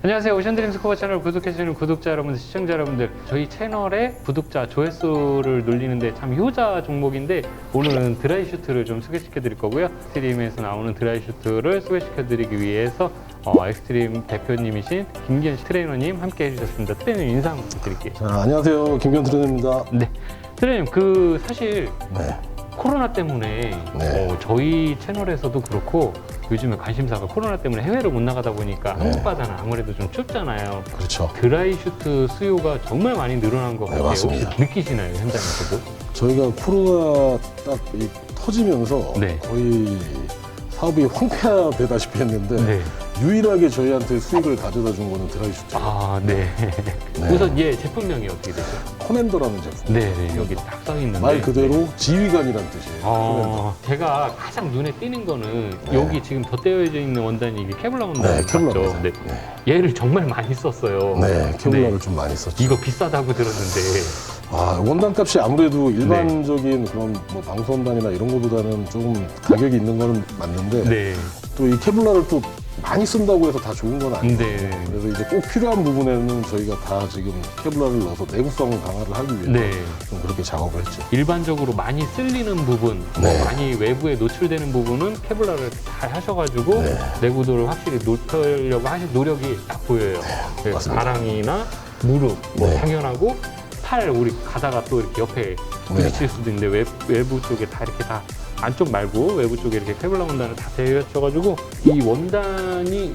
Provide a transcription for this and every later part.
안녕하세요. 오션드림 스쿠버 채널 구독해주시는 구독자 여러분들, 시청자 여러분들, 저희 채널의 구독자 조회수를 늘리는데 참 효자 종목인데 오늘은 드라이 슈트를 좀 소개시켜 드릴 거고요. 엑스트림에서 나오는 드라이 슈트를 소개시켜 드리기 위해서 엑스트림 대표님이신 김기현 트레이너님 함께 해주셨습니다. 트레이너님 인사 한번 부탁드릴게요. 자, 안녕하세요. 김기현 트레이너입니다. 네, 트레이너님 사실 네. 코로나 때문에 네. 저희 채널에서도 그렇고 요즘에 관심사가 코로나 때문에 해외를 못 나가다 보니까 네. 한국 바다는 아무래도 좀 춥잖아요. 그렇죠. 드라이 슈트 수요가 정말 많이 늘어난 것 같아요. 맞습니다. 혹시 느끼시나요, 현장에서도? 저희가 코로나 딱 터지면서 네. 거의 사업이 황폐화되다시피 했는데 네. 유일하게 저희한테 수익을 가져다 준 거는 드라이 슈트예요. 아, 네. 네. 우선 제품명이 어떻게 되죠? 커맨더라는 제품. 네, 여기 딱 써 있는데. 말 그대로 지휘관이란 뜻이에요. 커맨더. 제가 가장 눈에 띄는 거는 네. 여기 지금 덧대어져 있는 원단이 이게 케블라 원단 네, 케블라 맞죠? 원단. 네. 네. 얘를 정말 많이 썼어요. 네, 케블라를 네. 좀 많이 썼죠. 이거 비싸다고 들었는데. 원단 값이 아무래도 일반적인 그런 뭐 방수 원단이나 이런 거보다는 조금 가격이 있는 거는 맞는데 네. 또 이 케블라를 또 많이 쓴다고 해서 다 좋은 건 아니에요. 네. 그래서 이제 꼭 필요한 부분에는 저희가 다 지금 케블라를 넣어서 내구성을 강화를 하기 위해서 네. 좀 그렇게 작업을 했죠. 일반적으로 많이 쓸리는 부분, 네. 많이 외부에 노출되는 부분은 케블라를 잘 하셔가지고 네. 내구도를 확실히 높이려고 하신 노력이 딱 보여요. 네, 맞습니다. 가랑이나 무릎, 네. 당연하고 팔 우리 가다가 또 이렇게 옆에 부딪힐 수도 있는데 외부 쪽에 다 이렇게 다 안쪽 말고 외부 쪽에 이렇게 케블라 원단을 다 대여쳐가지고 이 원단이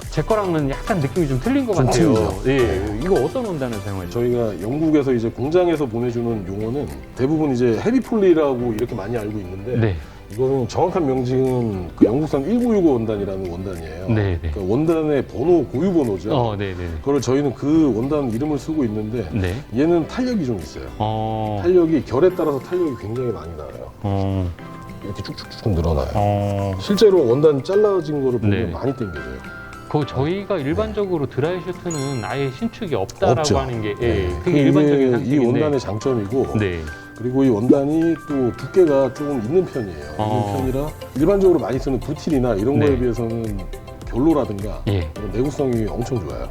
제 거랑은 약간 느낌이 좀 틀린 것 좀 같아요. 틀리죠. 예, 네. 이거 어떤 원단을 사용하죠? 저희가 영국에서 이제 공장에서 보내주는 용어는 대부분 이제 헤비폴리라고 이렇게 많이 알고 있는데 네. 이거는 정확한 명칭은 그 영국산 1965 원단이라는 원단이에요. 네, 네. 그러니까 원단의 번호, 고유 번호죠. 네네. 그걸 저희는 그 원단 이름을 쓰고 있는데 네. 얘는 탄력이 좀 있어요. 어. 탄력이 결에 따라서 탄력이 굉장히 많이 나와요. 이렇게 쭉쭉쭉 늘어나요. 실제로 원단 잘라진 거를 보면 네. 많이 당겨져요. 저희가 일반적으로 드라이 슈트는 아예 신축이 없다라고 없죠. 하는 게 네. 그게 일반적인 이 상식인데. 원단의 장점이고 네. 그리고 이 원단이 또 두께가 조금 있는 편이에요. 있는 편이라 일반적으로 많이 쓰는 부틸이나 이런 네. 거에 비해서는 결로라든가 예. 내구성이 엄청 좋아요.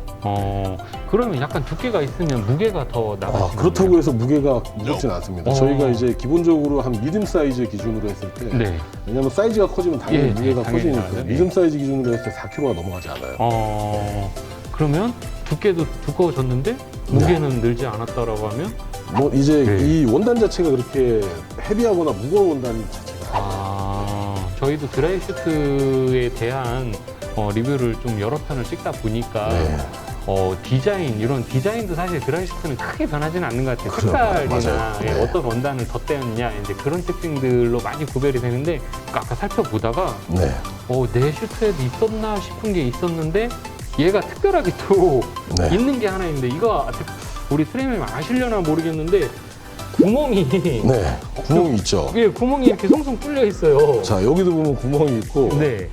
그러면 약간 두께가 있으면 무게가 더 나가시나요? 그렇다고 해서 무게가 무겁진 않습니다. 어. 저희가 이제 기본적으로 한 미듬 사이즈 기준으로 했을 때 네. 왜냐면 사이즈가 커지면 당연히 예, 무게가 당연히 커지니까 나가죠. 미듬 사이즈 기준으로 했을 때 4kg가 넘어가지 않아요. 그러면 두께도 두꺼워졌는데 무게는 늘지 않았다라고 하면? 뭐 이제 네. 이 원단 자체가 그렇게 헤비하거나 무거운 원단 자체가 저희도 드라이 슈트에 대한 리뷰를 좀 여러 편을 찍다 보니까 네. 디자인, 이런 디자인도 사실 드라이 슈트는 크게 변하지는 않는 것 같아요. 그래요. 색깔이나 맞아요. 네. 어떤 원단을 덧대었냐, 이제 그런 특징들로 많이 구별이 되는데, 아까 살펴보다가, 네. 내 슈트에도 있었나 싶은 게 있었는데, 얘가 특별하게 또 네. 있는 게 하나 있는데, 이거 우리 트레이너님 아시려나 모르겠는데, 구멍이, 네. 구멍이 있죠. 구멍이 이렇게 송송 뚫려 있어요. 자, 여기도 보면 구멍이 있고 네.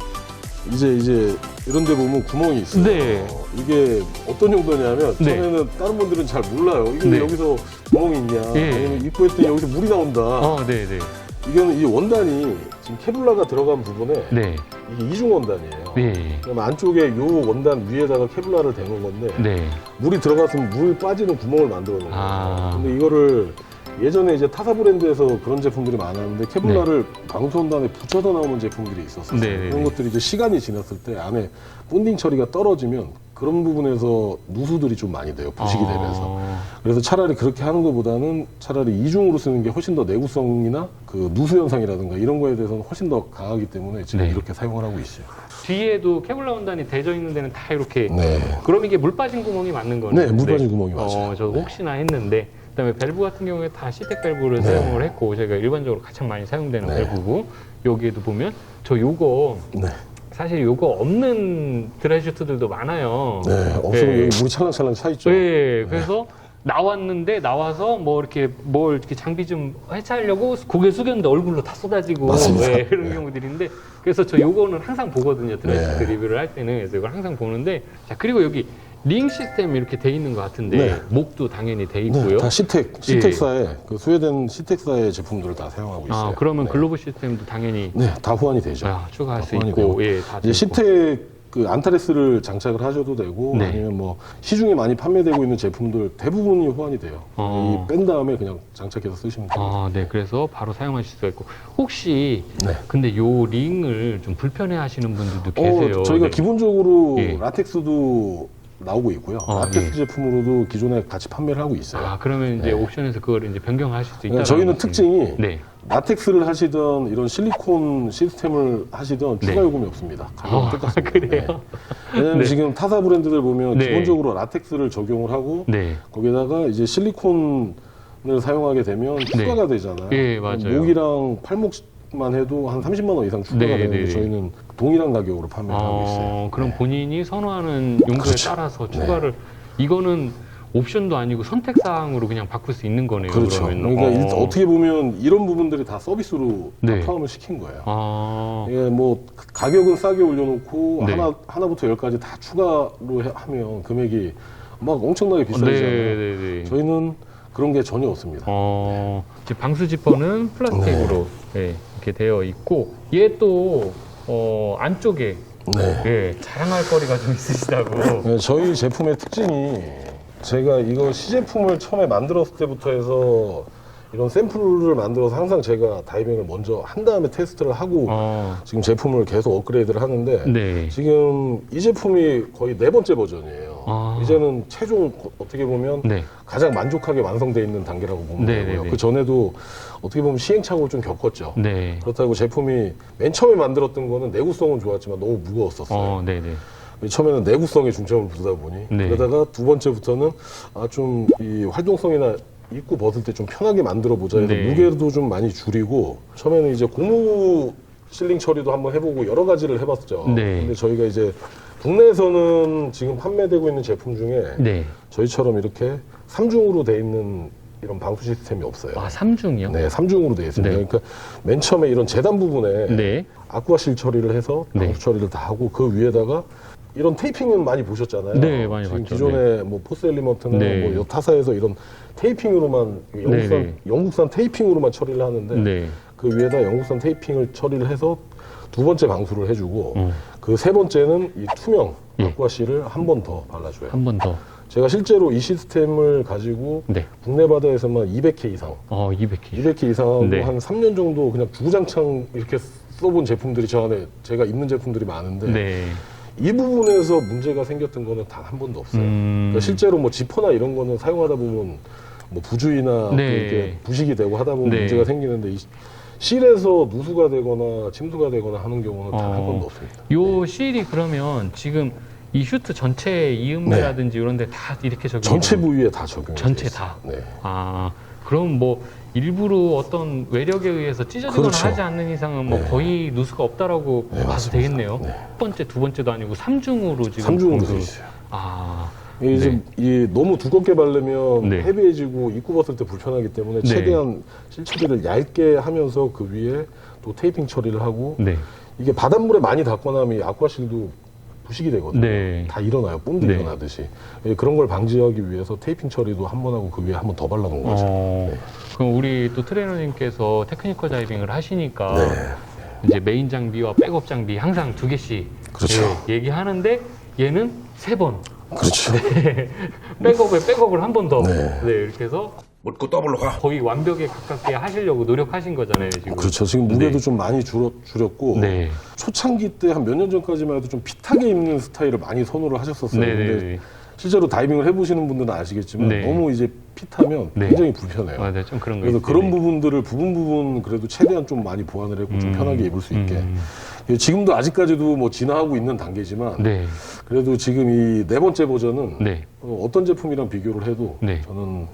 이제 이런 데 보면 구멍이 있어요. 네. 이게 어떤 용도냐면 네. 전에는 다른 분들은 잘 몰라요. 이게 네. 여기서 구멍이 있냐 예. 아니면 입고 했더니 여기서 물이 나온다. 네네. 이거는 이 원단이 지금 케블라가 들어간 부분에 네. 이게 이중 원단이에요. 네. 그럼 안쪽에 요 원단 위에다가 케블라를 대놓은 건데 네. 물이 들어갔으면 물 빠지는 구멍을 만들어 놓은 거예요. 근데 이거를 예전에 이제 타사 브랜드에서 그런 제품들이 많았는데 케블라를 방수 원단에 붙여서 나오는 제품들이 있었어요. 네. 그런 것들이 이제 시간이 지났을 때 안에 본딩 처리가 떨어지면 그런 부분에서 누수들이 좀 많이 돼요. 부식이 되면서. 그래서 차라리 그렇게 하는 것보다는 차라리 이중으로 쓰는 게 훨씬 더 내구성이나 그 누수 현상이라든가 이런 거에 대해서는 훨씬 더 강하기 때문에 지금 네. 이렇게 사용을 하고 있어요. 뒤에도 케블라 원단이 대져 있는 데는 다 이렇게. 네. 그럼 이게 물 빠진 구멍이 맞는 거네요? 네, 물 빠진 구멍이 맞아요. 저도 혹시나 했는데. 그다음에 밸브 같은 경우에 다 시텍 밸브를 사용을 했고, 저희가 일반적으로 가장 많이 사용되는 네. 밸브고, 여기에도 보면 요거 네. 사실 요거 없는 드라이 슈트들도 많아요. 네. 없으면 여기 물이 찰랑찰랑 차 있죠. 네, 그래서 나와서 뭘 이렇게 장비 좀 해체하려고 고개 숙였는데 얼굴로 다 쏟아지고 맞습니다. 그런 경우들인데, 그래서 저 요거는 항상 보거든요. 드라이 슈트 네. 리뷰를 할 때는. 그래서 이걸 항상 보는데, 자, 그리고 여기 링 시스템 이렇게 돼 있는 것 같은데, 네. 목도 당연히 돼 있고요. 다 시텍사의 그 스웨덴 시텍사의 제품들을 다 사용하고 있어요. 그러면 네. 글로브 시스템도 당연히 네, 다 호환이 되죠. 추가할 다 수 호환이 있고, 되고. 다 이제 되고. 그 안타레스를 장착을 하셔도 되고 네. 아니면 뭐 시중에 많이 판매되고 있는 제품들 대부분이 호환이 돼요. 이 뺀 다음에 그냥 장착해서 쓰시면 됩니다. 아, 네. 그래서 바로 사용하실 수가 있고 혹시 네. 근데 요 링을 좀 불편해하시는 분들도 계세요. 저희가 네. 기본적으로 예. 라텍스도 나오고 있고요. 라텍스 제품으로도 기존에 같이 판매를 하고 있어요. 아, 그러면 이제 네. 옵션에서 그걸 이제 변경하실 수 있다. 그러니까 저희는 특징이 네. 라텍스를 하시던 이런 실리콘 시스템을 하시던 추가 네. 요금이 없습니다. 가격은 똑같습니다. 그래요? 네. 왜냐하면 네. 지금 타사 브랜드들 보면 네. 기본적으로 라텍스를 적용을 하고 네. 거기다가 이제 실리콘을 사용하게 되면 추가가 되잖아요. 예, 맞아요. 목이랑 팔목만 해도 한 30만 원 이상 추가가 네, 되는데 네. 저희는 동일한 가격으로 판매를 하고 있어요. 그럼 네. 본인이 선호하는 용도에 그렇죠. 따라서 추가를 이거는 옵션도 아니고 선택사항으로 그냥 바꿀 수 있는 거네요. 그렇죠. 그러면. 그러니까 어떻게 보면 이런 부분들이 다 서비스로 네. 다 포함을 시킨 거예요. 아, 예, 뭐 가격은 싸게 올려놓고 네. 하나부터 열까지 다 추가로 하면 금액이 막 엄청나게 비싸잖아요. 네. 저희는 그런 게 전혀 없습니다. 이제 방수 지퍼는 플라스틱으로 네, 이렇게 되어 있고 얘 또 안쪽에 네. 예, 자랑할 거리가 좀 있으시다고. 네, 저희 제품의 특징이 제가 이거 시제품을 처음에 만들었을 때부터 해서 이런 샘플을 만들어서 항상 제가 다이빙을 먼저 한 다음에 테스트를 하고 지금 제품을 계속 업그레이드를 하는데 네. 지금 이 제품이 거의 4번째 버전이에요. 이제는 최종 어떻게 보면 네. 가장 만족하게 완성되어 있는 단계라고 보면 네, 되고요. 네, 네. 그 전에도 어떻게 보면 시행착오를 좀 겪었죠. 네. 그렇다고 제품이 맨 처음에 만들었던 거는 내구성은 좋았지만 너무 무거웠었어요. 네네. 처음에는 내구성에 중점을 두다 보니 네. 그러다가 두 번째부터는 좀 이 활동성이나 입고 벗을 때 좀 편하게 만들어 보자 해서 네. 무게도 좀 많이 줄이고 처음에는 이제 고무 실링 처리도 한번 해보고 여러 가지를 해봤죠. 네. 근데 저희가 이제 국내에서는 지금 판매되고 있는 제품 중에 네. 저희처럼 이렇게 3중으로 돼 있는 이런 방수 시스템이 없어요. 아, 3중이요? 네, 3중으로 되어 있습니다. 네. 그러니까 맨 처음에 이런 재단 부분에 네. 아쿠아실 처리를 해서 방수 네. 처리를 다 하고 그 위에다가 이런 테이핑은 많이 보셨잖아요. 네, 많이 지금 봤죠. 기존에 뭐 포스 엘리먼트나 네. 뭐 타사에서 이런 테이핑으로만 네. 영국산 테이핑으로만 처리를 하는데 네. 그 위에다 영국산 테이핑을 처리를 해서 두 번째 방수를 해주고 그 세 번째는 이 투명 예. 아쿠아실을 한 번 더 발라줘요. 한 번 더. 제가 실제로 이 시스템을 가지고 네. 국내 바다에서만 200회 이상 200개. 200개 이상하고 네. 한 3년 정도 그냥 주구장창 이렇게 써본 제품들이 저 안에 제가 입는 제품들이 많은데 네. 이 부분에서 문제가 생겼던 거는 단 한 번도 없어요. 음. 그러니까 실제로 뭐 지퍼나 이런 거는 사용하다 보면 뭐 부주의나 네. 이렇게 부식이 되고 하다 보면 네. 문제가 생기는데 이 실에서 누수가 되거나 침수가 되거나 하는 경우는 단 한 번도 없습니다. 요 실이 그러면 지금 이 슈트 전체 이음매라든지 이런 데 다 이렇게 적용. 전체 부위에 다 적용이 전체 돼 있어요. 다. 네. 그럼 뭐 일부러 어떤 외력에 의해서 찢어지거나 그렇죠. 하지 않는 이상은 뭐 네. 거의 누수가 없다라고 네, 봐도 맞습니다. 되겠네요. 네. 첫 번째, 두 번째도 아니고 3중으로 지금 3중으로 방수- 돼 있어요. 네. 이제 이 너무 두껍게 바르면 네. 헤비해지고 입고 벗을 때 불편하기 때문에 네. 최대한 실처리를 얇게 하면서 그 위에 또 테이핑 처리를 하고 네. 이게 바닷물에 많이 닿거나 하면 이 아쿠아실도 부식이 되거든요. 네. 다 일어나요. 본드 네. 일어나듯이. 그런 걸 방지하기 위해서 테이핑 처리도 한 번 하고 그 위에 한 번 더 발라놓은 거죠. 네. 그럼 우리 또 트레이너님께서 테크니컬 다이빙을 하시니까 네. 이제 메인 장비와 백업 장비 항상 2개씩 그렇죠. 얘기하는데 얘는 3번 그렇죠. 백업에 백업을 한 번 더. 네. 이렇게 해서 묻고 더블로 가. 거의 완벽에 가깝게 하시려고 노력하신 거잖아요, 지금. 그렇죠. 지금 무게도 네. 좀 많이 줄였고 네. 초창기 때 한 몇 년 전까지만 해도 좀 핏하게 입는 스타일을 많이 선호를 하셨었어요. 네, 근데 네. 실제로 다이빙을 해보시는 분들은 아시겠지만 네. 너무 이제 핏하면 네. 굉장히 불편해요. 맞아요, 좀 그런 거 그래서 있어요. 그런 네. 부분들을 부분 그래도 최대한 좀 많이 보완을 했고 좀 편하게 입을 수 있게. 음. 지금도 아직까지도 뭐 진화하고 있는 단계지만 네. 그래도 지금 이 4번째 버전은 네. 어떤 제품이랑 비교를 해도 네. 저는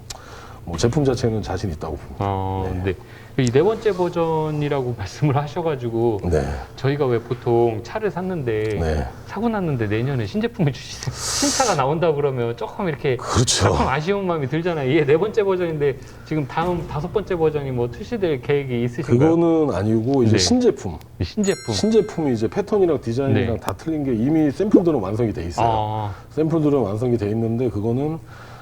뭐 제품 자체는 자신 있다고 봅니다. 네. 이 4번째 버전이라고 말씀을 하셔가지고 네. 저희가 왜 보통 차를 샀는데 네. 사고 났는데 내년에 신제품을 주시세요. 신차가 나온다 그러면 조금 이렇게 그렇죠. 조금 아쉬운 마음이 들잖아요. 이게 4번째 버전인데 지금 다음 5번째 버전이 뭐 출시될 계획이 있으신가요? 그거는 아니고 이제 네. 신제품. 신제품. 신제품이 이제 패턴이랑 디자인이랑 네. 다 틀린 게 이미 샘플들은 완성이 돼 있어요. 샘플들은 완성이 돼 있는데 그거는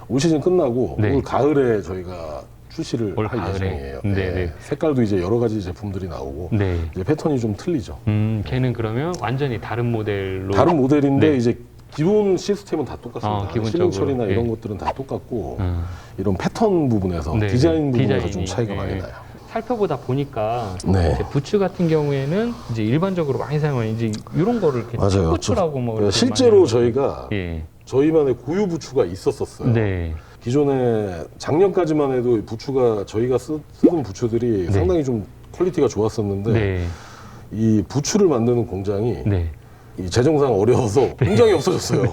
올 시즌 끝나고 네. 올 가을에 저희가 출시를 올 할 가을에. 예정이에요. 네. 색깔도 이제 여러 가지 제품들이 나오고 네. 이제 패턴이 좀 틀리죠. 걔는 그러면 완전히 다른 모델로. 다른 모델인데 네. 이제 기본 시스템은 다 똑같습니다. 기본적으로. 실링 처리나 이런 예. 것들은 다 똑같고 음. 이런 패턴 부분에서 네, 디자인 네. 부분에서 디자인이, 좀 차이가 예. 많이 나요. 살펴보다 보니까 네. 이제 부츠 같은 경우에는 이제 일반적으로 많이 사용하는 이제 이런 거를 이렇게 맞아요. 부츠라고 뭐 이렇게 실제로 많이 저희가 예. 저희만의 고유 부츠가 있었어요. 네. 기존에 작년까지만 해도 부츠가 저희가 쓰던 부츠들이 네. 상당히 좀 퀄리티가 좋았었는데 네. 이 부츠를 만드는 공장이 네. 이 재정상 어려워서 공장이 없어졌어요.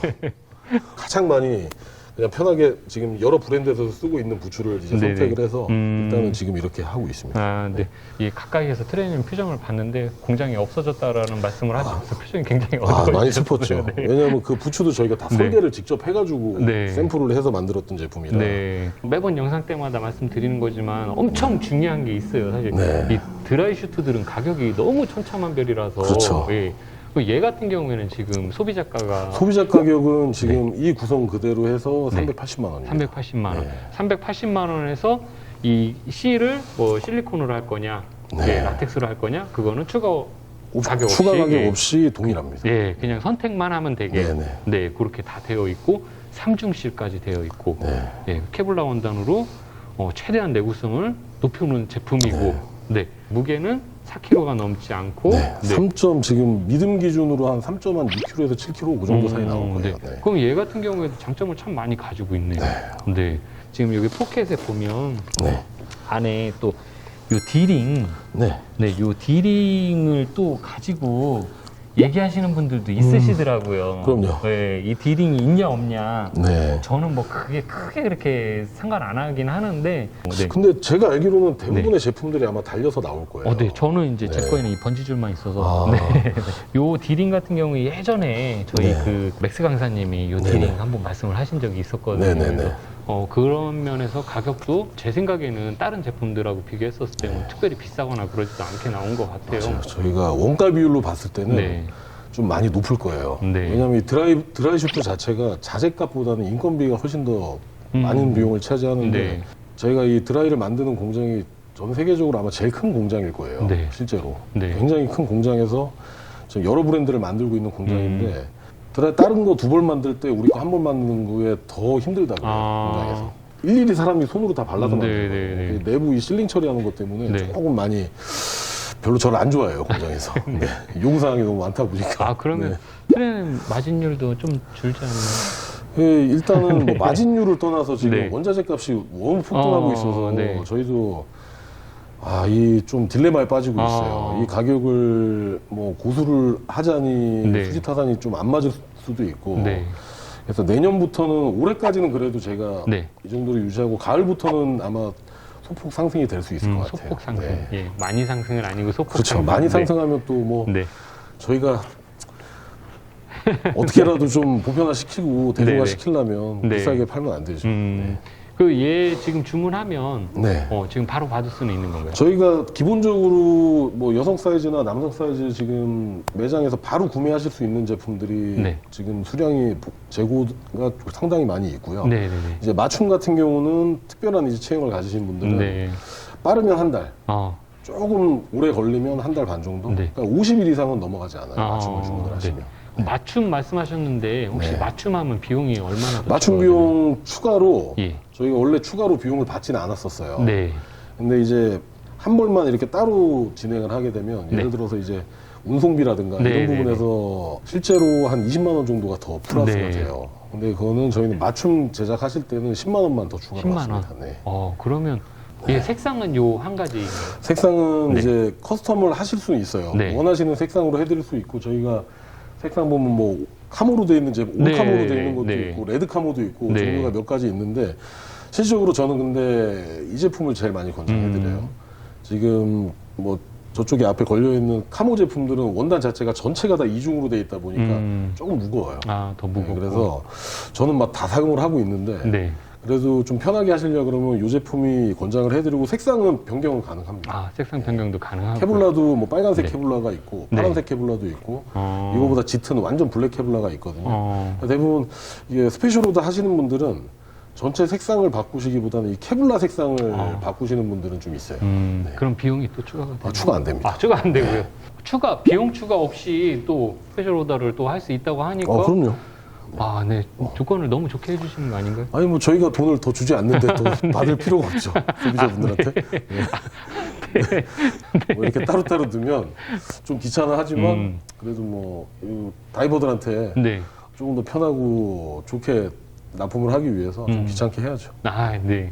가장 많이 그냥 편하게 지금 여러 브랜드에서 쓰고 있는 부츠를 이제 네네. 선택을 해서 음. 일단은 지금 이렇게 하고 있습니다. 아, 네. 이 가까이에서 트레이닝 표정을 봤는데 공장이 없어졌다라는 말씀을 하셔서 표정이 굉장히 어려워요. 많이 슬펐죠. 네. 왜냐하면 그 부츠도 저희가 다 네. 설계를 직접 해가지고 네. 샘플을 해서 만들었던 제품이라. 네. 매번 영상 때마다 말씀드리는 거지만 엄청 중요한 게 있어요. 사실 네. 이 드라이 슈트들은 가격이 너무 천차만별이라서 그렇죠. 예. 얘 같은 경우에는 지금 소비자가가 소비자 가격은 지금 이 구성 그대로 해서 네. 380만 원입니다. 380만 원. 네. 380만 원에서 이 C를 뭐 실리콘으로 할 거냐, 네. 예, 라텍스로 할 거냐, 그거는 추가 가격 없이, 추가 가격 예. 없이 동일합니다. 예, 그냥 선택만 하면 되게 네네. 네, 그렇게 다 되어 있고 3중실까지 되어 있고 네. 예, 케블라 원단으로 최대한 내구성을 높여놓은 제품이고 네, 무게는 4kg가 넘지 않고 네. 네. 3점 지금 믿음 기준으로 한 3.6kg에서 7kg 그 정도 사이 나올 거예요. 네. 네. 그럼 얘 같은 경우에도 장점을 참 많이 가지고 있네요. 네. 지금 여기 포켓에 보면 네. 안에 또 요 디링, 네. 네, 요 디링을 또 가지고 얘기하시는 분들도 있으시더라고요. 그럼요. 네, 이 디링이 있냐 없냐. 네. 저는 뭐 그게 크게 그렇게 상관 안 하긴 하는데. 네. 근데 제가 알기로는 대부분의 제품들이 아마 달려서 나올 거예요. 네, 저는 이제 제 네. 거에는 이 번지줄만 있어서. 아. 네. 요 디링 같은 경우에 예전에 저희 네. 그 맥스 강사님이 요 네네. 디링 한번 말씀을 하신 적이 있었거든요. 네네네. 그래서 그런 면에서 가격도 제 생각에는 다른 제품들하고 비교했었을 때는 특별히 비싸거나 그러지도 않게 나온 것 같아요. 맞아요. 저희가 원가 비율로 봤을 때는 네. 좀 많이 높을 거예요. 네. 왜냐하면 이 드라이 슈트 자체가 자재값보다는 인건비가 훨씬 더 많은 비용을 차지하는데 네. 저희가 이 드라이를 만드는 공장이 전 세계적으로 아마 제일 큰 공장일 거예요. 네. 실제로. 네. 굉장히 큰 공장에서 지금 여러 브랜드를 만들고 있는 공장인데 드라이 다른 거 두 벌 만들 때 우리 거 한 벌 만드는 거에 더 힘들다고요. 아. 공장에서. 일일이 사람이 손으로 다 발라서 네, 만드는 네, 거예요. 네. 내부 이 실링 처리하는 것 때문에 네. 조금 많이 별로 저를 안 좋아해요, 공장에서. 네. 요구사항이 너무 많다 보니까. 아, 그러면 네. 트레는 마진율도 좀 줄지 않나요? 예, 일단은 뭐 마진율을 떠나서 지금 네. 원자재 값이 너무 폭등하고 있어서 네. 저희도 이 좀 딜레마에 빠지고 아. 있어요. 이 가격을 뭐 고수를 하자니 네. 수지타산이 좀 안 맞을 수도 있고. 네. 그래서 내년부터는 올해까지는 그래도 제가 네. 이 정도로 유지하고 가을부터는 아마 소폭 상승이 될 수 있을 것 같아요. 소폭 상승. 네. 예, 많이 상승은 아니고 소폭 그렇죠. 상승. 많이 네. 상승하면 또 뭐 네. 저희가 어떻게라도 좀 보편화시키고 대중화시키려면 네. 비싸게 팔면 안 되죠. 그 얘 지금 주문하면 네. 지금 바로 받을 수는 있는 건가요? 저희가 기본적으로 뭐 여성 사이즈나 남성 사이즈 지금 매장에서 바로 구매하실 수 있는 제품들이 네. 지금 수량이 재고가 상당히 많이 있고요. 네, 네, 이제 맞춤 같은 경우는 특별한 이제 체형을 가지신 분들은 네. 빠르면 한 달, 어. 조금 오래 걸리면 한 달 반 정도. 네. 그러니까 50일 이상은 넘어가지 않아요. 맞춤을 주문을 하시면. 네. 맞춤 말씀하셨는데 혹시 네. 맞춤하면 비용이 얼마나 더 맞춤 들어가요? 비용 추가로 예. 저희가 원래 추가로 비용을 받지는 않았었어요. 네. 근데 이제 한 벌만 이렇게 따로 진행을 하게 되면 네. 예를 들어서 이제 운송비라든가 네, 이런 네, 부분에서 실제로 한 20만 원 정도가 더 플러스가 네. 돼요. 근데 그거는 저희는 맞춤 제작하실 때는 10만 원만 더 추가로 10만 원. 받습니다. 네. 그러면 얘 색상은 요 한 가지. 색상은 네. 이제 커스텀을 하실 수는 있어요. 네. 원하시는 색상으로 해드릴 수 있고 저희가 색상 보면 뭐 카모로 되어 있는 제품, 네, 올카모로 되어 있는 것도 네. 있고 레드 카모도 있고 네. 종류가 몇 가지 있는데 실질적으로 저는 근데 이 제품을 제일 많이 권장해드려요. 지금 뭐 저쪽에 앞에 걸려 있는 카모 제품들은 원단 자체가 전체가 다 이중으로 되어 있다 보니까 조금 무거워요. 더 무겁고. 네, 그래서 저는 막 다 사용을 하고 있는데 네. 그래도 좀 편하게 하시려 그러면 이 제품이 권장을 해드리고 색상은 변경은 가능합니다. 색상 변경도 가능하고. 케블라도 뭐 빨간색 네. 케블라가 있고 네. 파란색 케블라도 있고 어. 이거보다 짙은 완전 블랙 케블라가 있거든요. 어. 대부분 이게 스페셜 오더 하시는 분들은 전체 색상을 바꾸시기보다는 이 케블라 색상을 아. 바꾸시는 분들은 좀 있어요. 네. 그럼 비용이 또 추가가 돼요? 아, 추가 안 됩니다. 아, 추가 안 되고요. 비용 추가 없이 또 스페셜 오더를 또 할 수 있다고 하니까. 그럼요. 아, 네. 조건을 너무 좋게 해주시는 거 아닌가요? 아니 뭐 저희가 돈을 더 주지 않는데 더 받을 필요가 없죠. 소비자분들한테. 네. 뭐 이렇게 따로따로 넣으면 좀 귀찮아하지만 그래도 뭐 이 다이버들한테 네. 조금 더 편하고 좋게 납품을 하기 위해서 좀 귀찮게 해야죠. 아, 네.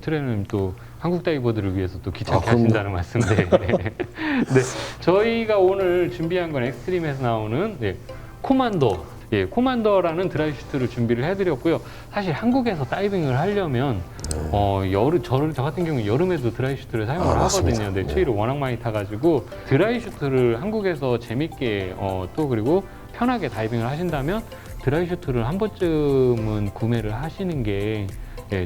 트레는 또 한국 다이버들을 위해서 또 귀찮게 그럼요. 하신다는 말씀인데. 네. 저희가 오늘 준비한 건 엑스트림에서 나오는 코만더. 예, 코만더라는 드라이슈트를 준비를 해드렸고요. 사실 한국에서 다이빙을 하려면 저 같은 경우는 여름에도 드라이슈트를 사용을 맞습니다. 하거든요. 네, 네. 추위를 워낙 많이 타가지고 드라이슈트를 한국에서 재밌게 또 그리고 편하게 다이빙을 하신다면 드라이슈트를 한 번쯤은 구매를 하시는 게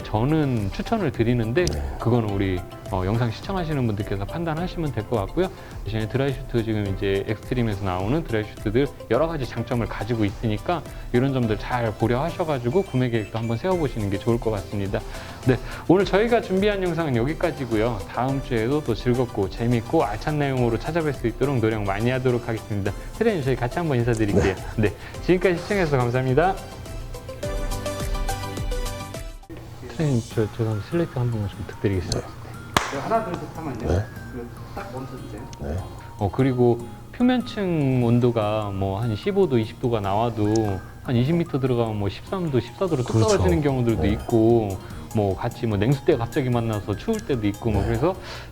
저는 추천을 드리는데 그거는 우리 영상 시청하시는 분들께서 판단하시면 될 것 같고요. 대신에 드라이슈트 지금 이제 엑스트림에서 나오는 드라이슈트들 여러 가지 장점을 가지고 있으니까 이런 점들 잘 고려하셔가지고 구매 계획도 한번 세워보시는 게 좋을 것 같습니다. 네, 오늘 저희가 준비한 영상은 여기까지고요. 다음 주에도 또 즐겁고 재밌고 알찬 내용으로 찾아뵐 수 있도록 노력 많이 하도록 하겠습니다. 트레이너 저희 같이 한번 인사드릴게요. 네, 지금까지 시청해주셔서 감사합니다. 트레이너 저 슬레이트 한 번만 좀 부탁드리겠습니다. 하나 둘 셋 하면요. 네. 딱 멈춰주세요. 네. 그리고 표면층 온도가 뭐 한 15도, 20도가 나와도 한 20m 들어가면 뭐 13도, 14도로 뚝 그렇죠. 떨어지는 경우들도 네. 있고 뭐 같이 뭐 냉수대 갑자기 만나서 추울 때도 있고 뭐 그래서